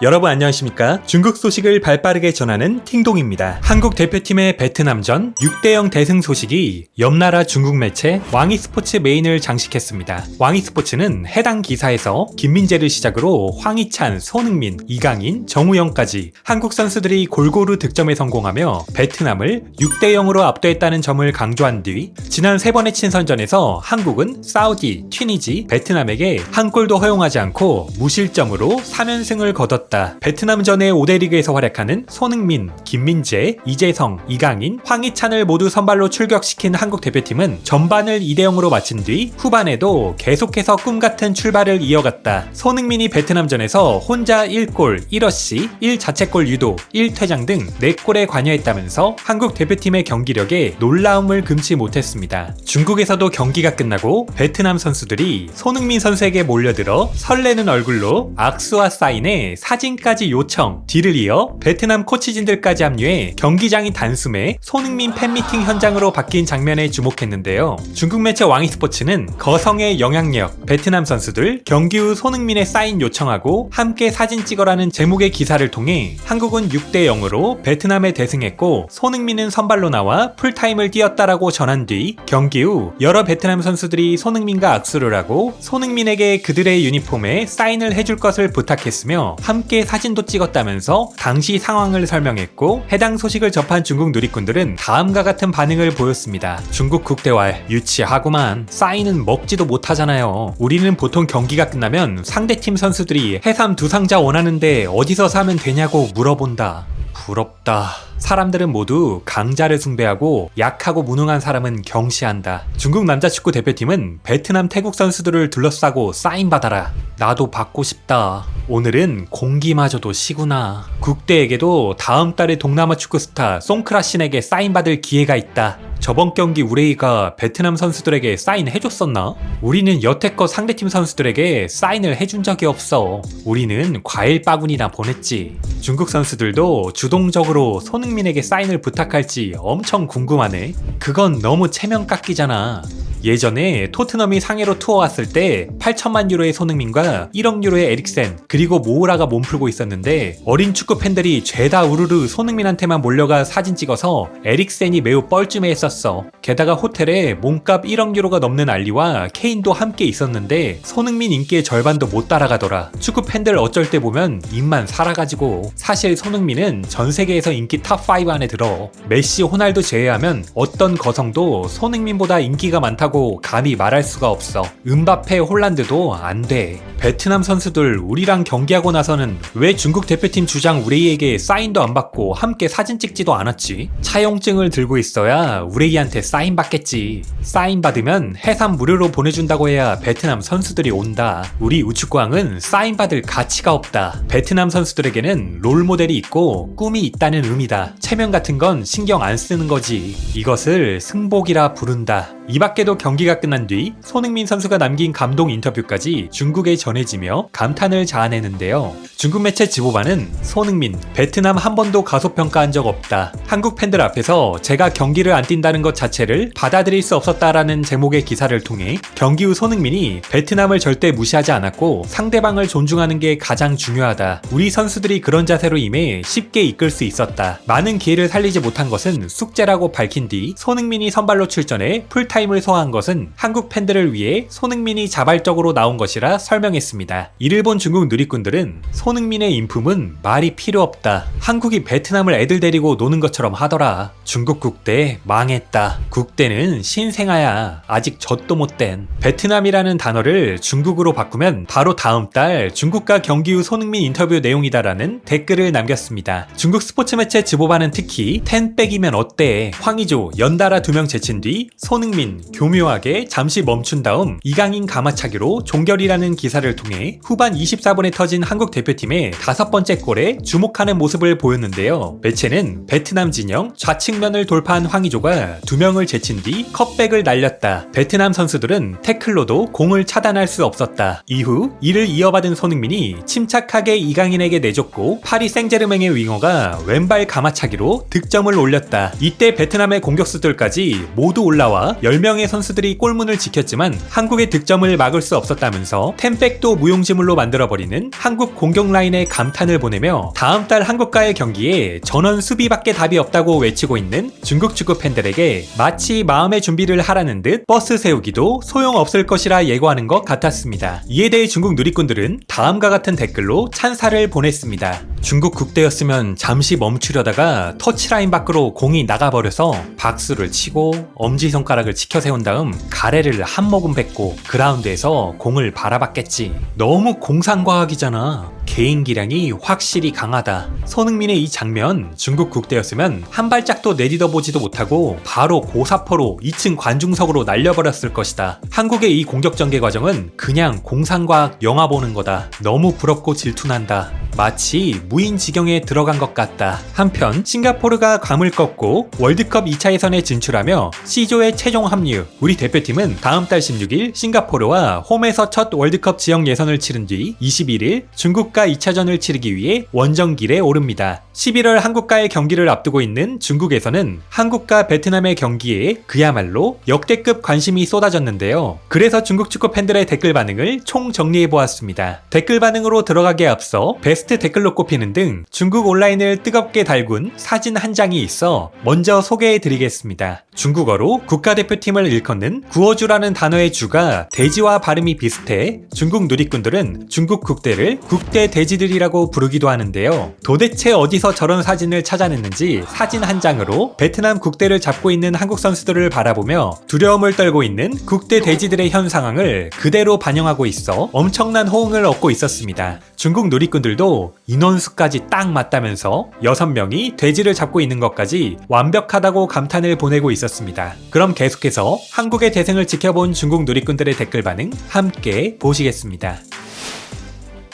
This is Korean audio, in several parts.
여러분 안녕하십니까? 중국 소식을 발빠르게 전하는 팅동입니다. 한국 대표팀의 베트남전 6대0 대승 소식이 옆나라 중국 매체 왕이스포츠 메인을 장식했습니다. 왕이스포츠는 해당 기사에서 김민재를 시작으로 황희찬, 손흥민, 이강인, 정우영까지 한국 선수들이 골고루 득점에 성공하며 베트남을 6대0으로 압도했다는 점을 강조한 뒤 지난 3번의 친선전에서 한국은 사우디, 튀니지, 베트남에게 한 골도 허용하지 않고 무실점으로 3연승을 거뒀다. 베트남전의 5대 리그에서 활약하는 손흥민, 김민재, 이재성, 이강인, 황희찬을 모두 선발로 출격시킨 한국 대표팀은 전반을 2대0으로 마친 뒤 후반에도 계속해서 꿈같은 출발을 이어갔다. 손흥민이 베트남전에서 혼자 1골, 1어시, 1자책골 유도, 1퇴장 등 4골에 관여했다면서 한국 대표팀의 경기력에 놀라움을 금치 못했습니다. 중국에서도 경기가 끝나고 베트남 선수들이 손흥민 선수에게 몰려들어 설레는 얼굴로 악수와 사인에 사진까지 요청, 뒤를 이어 베트남 코치진들까지 합류해 경기장이 단숨에 손흥민 팬미팅 현장으로 바뀐 장면에 주목했는데요. 중국 매체 왕이스포츠는 거성의 영향력, 베트남 선수들 경기 후 손흥민의 사인 요청하고 함께 사진 찍어라는 제목의 기사를 통해 한국은 6대0으로 베트남에 대승했고 손흥민은 선발로 나와 풀타임을 뛰었다라고 전한 뒤 경기 후 여러 베트남 선수들이 손흥민과 악수를 하고 손흥민에게 그들의 유니폼에 사인을 해줄 것을 부탁했으며 함께 사진도 찍었다면서 당시 상황을 설명했고 해당 소식을 접한 중국 누리꾼들은 다음과 같은 반응을 보였습니다. 중국 국대왈 유치하구만. 사인은 먹지도 못하잖아요. 우리는 보통 경기가 끝나면 상대팀 선수들이 해삼 2상자 원하는데 어디서 사면 되냐고 물어본다. 부럽다. 사람들은 모두 강자를 숭배하고 약하고 무능한 사람은 경시한다. 중국 남자축구 대표팀은 베트남 태국 선수들을 둘러싸고 사인받아라. 나도 받고 싶다. 오늘은 공기마저도 시구나. 국대에게도 다음 달에 동남아 축구 스타 송크라신에게 사인받을 기회가 있다. 저번 경기 우레이가 베트남 선수들에게 사인해줬었나? 우리는 여태껏 상대팀 선수들에게 사인을 해준 적이 없어. 우리는 과일 바구니나 보냈지. 중국 선수들도 주동적으로 손흥민에게 사인을 부탁할지 엄청 궁금하네. 그건 너무 체면 깎이잖아. 예전에 토트넘이 상해로 투어 왔을 때 8천만 유로의 손흥민과 1억 유로의 에릭센 그리고 모우라가 몸풀고 있었는데 어린 축구 팬들이 죄다 우르르 손흥민한테만 몰려가 사진 찍어서 에릭센이 매우 뻘쭘해했었어. 게다가 호텔에 몸값 1억 유로가 넘는 알리와 케인도 함께 있었는데 손흥민 인기의 절반도 못 따라가더라. 축구 팬들 어쩔 때 보면 입만 살아가지고. 사실 손흥민은 전 세계에서 인기 탑5 안에 들어. 메시, 호날두 제외하면 어떤 거성도 손흥민보다 인기가 많다고 감히 말할 수가 없어. 음바페, 홀란드도 안 돼. 베트남 선수들 우리랑 경기하고 나서는 왜 중국 대표팀 주장 우레이에게 사인도 안 받고 함께 사진 찍지도 않았지? 차용증을 들고 있어야 우레이한테 사인 받겠지. 사인 받으면 해삼 무료로 보내준다고 해야 베트남 선수들이 온다. 우리 우측광은 사인 받을 가치가 없다. 베트남 선수들에게는 롤모델이 있고 꿈이 있다는 의미다. 체면 같은 건 신경 안 쓰는 거지. 이것을 승복이라 부른다. 이 밖에도 경기가 끝난 뒤 손흥민 선수가 남긴 감동 인터뷰까지 중국에 전해지며 감탄을 자아내는데요. 중국 매체 지보반은 손흥민, 베트남 한 번도 가소평가한 적 없다. 한국 팬들 앞에서 제가 경기를 안 뛴다는 것 자체를 받아들일 수 없었다라는 제목의 기사를 통해 경기 후 손흥민이 베트남을 절대 무시하지 않았고 상대방을 존중하는 게 가장 중요하다. 우리 선수들이 그런 자세로 임해 쉽게 이끌 수 있었다. 많은 기회를 살리지 못한 것은 숙제라고 밝힌 뒤 손흥민이 선발로 출전해 풀타임을 소화한 것은 한국 팬들을 위해 손흥민이 자발적으로 나온 것이라 설명했습니다. 이를 본 중국 누리꾼들은 손흥민의 인품은 말이 필요 없다. 한국이 베트남을 애들 데리고 노는 것처럼 하더라. 중국 국대 망했다. 국대는 신생아야. 아직 젖도 못된. 베트남이라는 단어를 중국어로 바꾸면 바로 다음 달 중국과 경기 후 손흥민 인터뷰 내용이다라는 댓글을 남겼습니다. 중국 스포츠 매체 지보반은 특히 10백이면 어때? 황의조, 연달아 2명 제친 뒤 손흥민, 교묘하게 잠시 멈춘 다음 이강인 가마차기로 종결이라는 기사를 통해 후반 24분에 터진 한국 대표팀의 5번째 골에 주목하는 모습을 보였는데요. 매체는 베트남 진영 좌측면을 돌파한 황의조가 2명을 제친 뒤 컵백을 날렸다. 베트남 선수들은 태클로도 공을 차단할 수 없었다. 이후 이를 이어받은 손흥민이 침착하게 이강인에게 내줬고 파리 생제르맹의 윙어가 왼발 가마차기로 득점을 올렸다. 이때 베트남의 공격수들까지 모두 올라와 10명의 선수 선수들이 골문을 지켰지만 한국의 득점을 막을 수 없었다면서 템백도 무용지물로 만들어버리는 한국 공격 라인에 감탄을 보내며 다음 달 한국과의 경기에 전원 수비밖에 답이 없다고 외치고 있는 중국 축구 팬들에게 마치 마음의 준비를 하라는 듯 버스 세우기도 소용없을 것이라 예고하는 것 같았습니다. 이에 대해 중국 누리꾼들은 다음과 같은 댓글로 찬사를 보냈습니다. 중국 국대였으면 잠시 멈추려다가 터치라인 밖으로 공이 나가버려서 박수를 치고 엄지손가락을 치켜 세운 다음 가래를 한 모금 뱉고 그라운드에서 공을 바라봤겠지. 너무 공상과학이잖아. 개인 기량이 확실히 강하다. 손흥민의 이 장면, 중국 국대였으면 한 발짝도 내딛어보지도 못하고 바로 고사포로 2층 관중석으로 날려버렸을 것이다. 한국의 이 공격 전개 과정은 그냥 공상과학 영화 보는 거다. 너무 부럽고 질투난다. 마치 무인지경에 들어간 것 같다. 한편 싱가포르가 감을 꺾고 월드컵 2차 예선에 진출하며 C조의 최종 합류. 우리 대표팀은 다음 달 16일 싱가포르와 홈에서 첫 월드컵 지역 예선을 치른 뒤 21일 중국과 2차전을 치르기 위해 원정길에 오릅니다. 11월 한국과의 경기를 앞두고 있는 중국에서는 한국과 베트남의 경기에 그야말로 역대급 관심이 쏟아졌는데요. 그래서 중국 축구 팬들의 댓글 반응을 총 정리해보았습니다. 댓글 반응으로 들어가기에 앞서 베스트 댓글로 꼽히는 등 중국 온라인을 뜨겁게 달군 사진 한 장이 있어 먼저 소개해드리겠습니다. 중국어로 국가대표팀을 일컫는 구어주라는 단어의 주가 돼지와 발음이 비슷해 중국 누리꾼들은 중국 국대를 국대 돼지들이라고 부르기도 하는데요. 도대체 어디서 저런 사진을 찾아냈는지 사진 한 장으로 베트남 국대를 잡고 있는 한국 선수들을 바라보며 두려움을 떨고 있는 국대 돼지들의 현 상황을 그대로 반영하고 있어 엄청난 호응을 얻고 있었습니다. 중국 누리꾼들도 인원수까지 딱 맞다면서 6명이 돼지를 잡고 있는 것까지 완벽하다고 감탄을 보내고 있었습니다. 그럼 계속해서 한국의 대승을 지켜본 중국 누리꾼들의 댓글 반응 함께 보시겠습니다.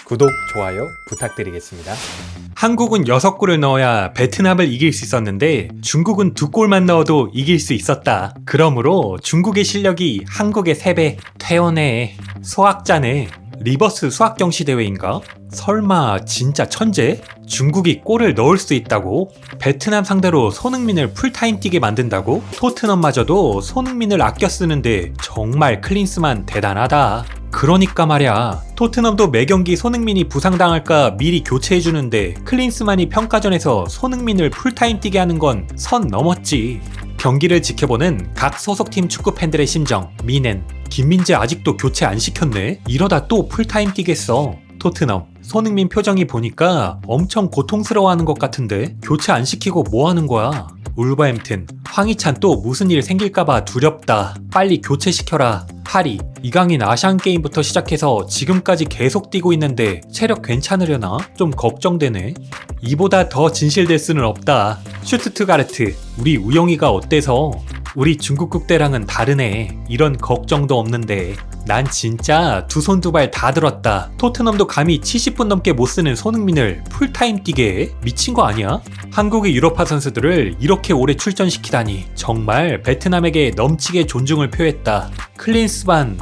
구독, 좋아요 부탁드리겠습니다. 한국은 6골을 넣어야 베트남을 이길 수 있었는데 중국은 2골만 넣어도 이길 수 있었다. 그러므로 중국의 실력이 한국의 3배. 퇴원해. 소학자네. 리버스 수학경시 대회인가? 설마 진짜 천재? 중국이 골을 넣을 수 있다고? 베트남 상대로 손흥민을 풀타임 뛰게 만든다고? 토트넘마저도 손흥민을 아껴 쓰는데 정말 클린스만 대단하다. 그러니까 말야, 토트넘도 매경기 손흥민이 부상당할까 미리 교체해주는데 클린스만이 평가전에서 손흥민을 풀타임 뛰게 하는 건 선 넘었지. 경기를 지켜보는 각 소속팀 축구팬들의 심정. 미넨, 김민재 아직도 교체 안 시켰네? 이러다 또 풀타임 뛰겠어. 토트넘, 손흥민 표정이 보니까 엄청 고통스러워하는 것 같은데 교체 안 시키고 뭐 하는 거야? 울버햄튼, 황희찬 또 무슨 일 생길까봐 두렵다. 빨리 교체시켜라. 파리, 이강인 아시안게임부터 시작해서 지금까지 계속 뛰고 있는데 체력 괜찮으려나? 좀 걱정되네. 이보다 더 진실될 수는 없다. 슈투트가르트, 우리 우영이가 어때서? 우리 중국 국대랑은 다르네. 이런 걱정도 없는데. 난 진짜 두 손 두 발 다 들었다. 토트넘도 감히 70분 넘게 못 쓰는 손흥민을 풀타임 뛰게 해? 미친 거 아니야? 한국의 유럽파 선수들을 이렇게 오래 출전시키다니 정말 베트남에게 넘치게 존중을 표했다. 클린스만,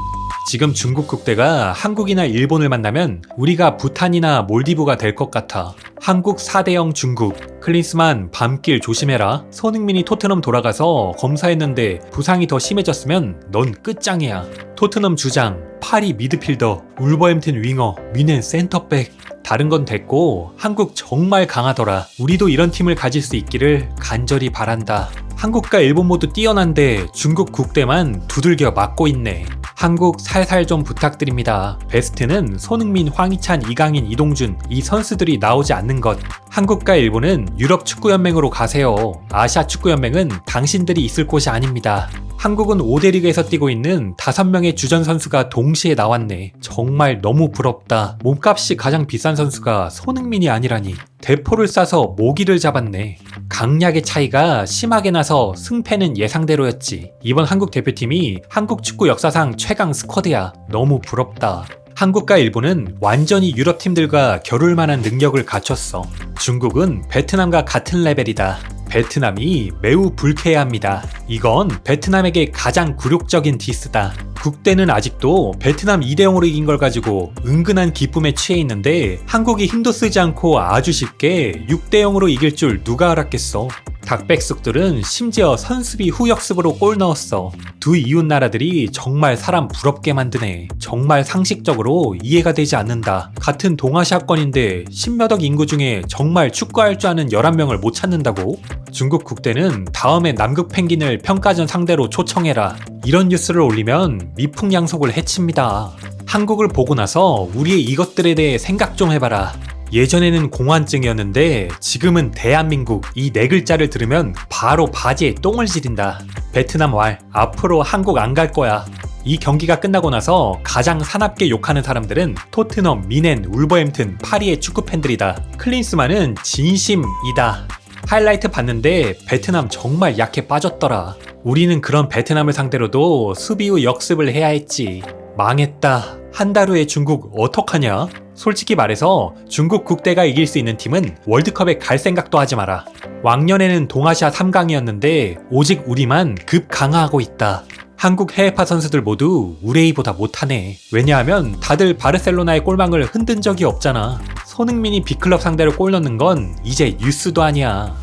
지금 중국 국대가 한국이나 일본을 만나면 우리가 부탄이나 몰디브가 될 것 같아. 한국 4대0 중국. 클린스만 밤길 조심해라. 손흥민이 토트넘 돌아가서 검사했는데 부상이 더 심해졌으면 넌 끝장이야. 토트넘 주장, 파리 미드필더, 울버햄튼 윙어, 미넨 센터백. 다른 건 됐고 한국 정말 강하더라. 우리도 이런 팀을 가질 수 있기를 간절히 바란다. 한국과 일본 모두 뛰어난데 중국 국대만 두들겨 맞고 있네. 한국 살살 좀 부탁드립니다. 베스트는 손흥민, 황희찬, 이강인, 이동준 이 선수들이 나오지 않는 것. 한국과 일본은 유럽축구연맹으로 가세요. 아시아축구연맹은 당신들이 있을 곳이 아닙니다. 한국은 5대 리그에서 뛰고 있는 5명의 주전 선수가 동시에 나왔네. 정말 너무 부럽다. 몸값이 가장 비싼 선수가 손흥민이 아니라니. 대포를 쏴서 모기를 잡았네. 강약의 차이가 심하게 나서 승패는 예상대로였지. 이번 한국 대표팀이 한국 축구 역사상 최강 스쿼드야. 너무 부럽다. 한국과 일본은 완전히 유럽팀들과 겨룰 만한 능력을 갖췄어. 중국은 베트남과 같은 레벨이다. 베트남이 매우 불쾌해합니다. 이건 베트남에게 가장 굴욕적인 디스다. 국대는 아직도 베트남 2대0으로 이긴 걸 가지고 은근한 기쁨에 취해 있는데 한국이 힘도 쓰지 않고 아주 쉽게 6대0으로 이길 줄 누가 알았겠어. 닭백숙들은 심지어 선수비 후역습으로 골 넣었어. 두 이웃 나라들이 정말 사람 부럽게 만드네. 정말 상식적으로 이해가 되지 않는다. 같은 동아시아권인데 10몇억 인구 중에 정말 축구할 줄 아는 11명을 못 찾는다고? 중국 국대는 다음에 남극 펭귄을 평가전 상대로 초청해라. 이런 뉴스를 올리면 미풍양속을 해칩니다. 한국을 보고 나서 우리의 이것들에 대해 생각 좀 해봐라. 예전에는 공환증이었는데 지금은 대한민국 이 네 글자를 들으면 바로 바지에 똥을 지린다. 베트남 왈, 앞으로 한국 안 갈 거야. 이 경기가 끝나고 나서 가장 사납게 욕하는 사람들은 토트넘, 미넨, 울버햄튼, 파리의 축구팬들이다. 클린스만은 진심이다. 하이라이트 봤는데 베트남 정말 약해 빠졌더라. 우리는 그런 베트남을 상대로도 수비 후 역습을 해야 했지. 망했다. 한 달 후에 중국 어떡하냐? 솔직히 말해서 중국 국대가 이길 수 있는 팀은 월드컵에 갈 생각도 하지 마라. 왕년에는 동아시아 3강이었는데 오직 우리만 급 강화하고 있다. 한국 해외파 선수들 모두 우레이보다 못하네. 왜냐하면 다들 바르셀로나의 골망을 흔든 적이 없잖아. 손흥민이 B클럽 상대로 골 넣는 건 이제 뉴스도 아니야.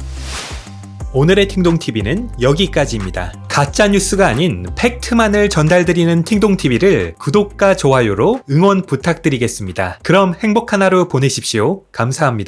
오늘의 팅동TV는 여기까지입니다. 가짜 뉴스가 아닌 팩트만을 전달드리는 팅동TV를 구독과 좋아요로 응원 부탁드리겠습니다. 그럼 행복한 하루 보내십시오. 감사합니다.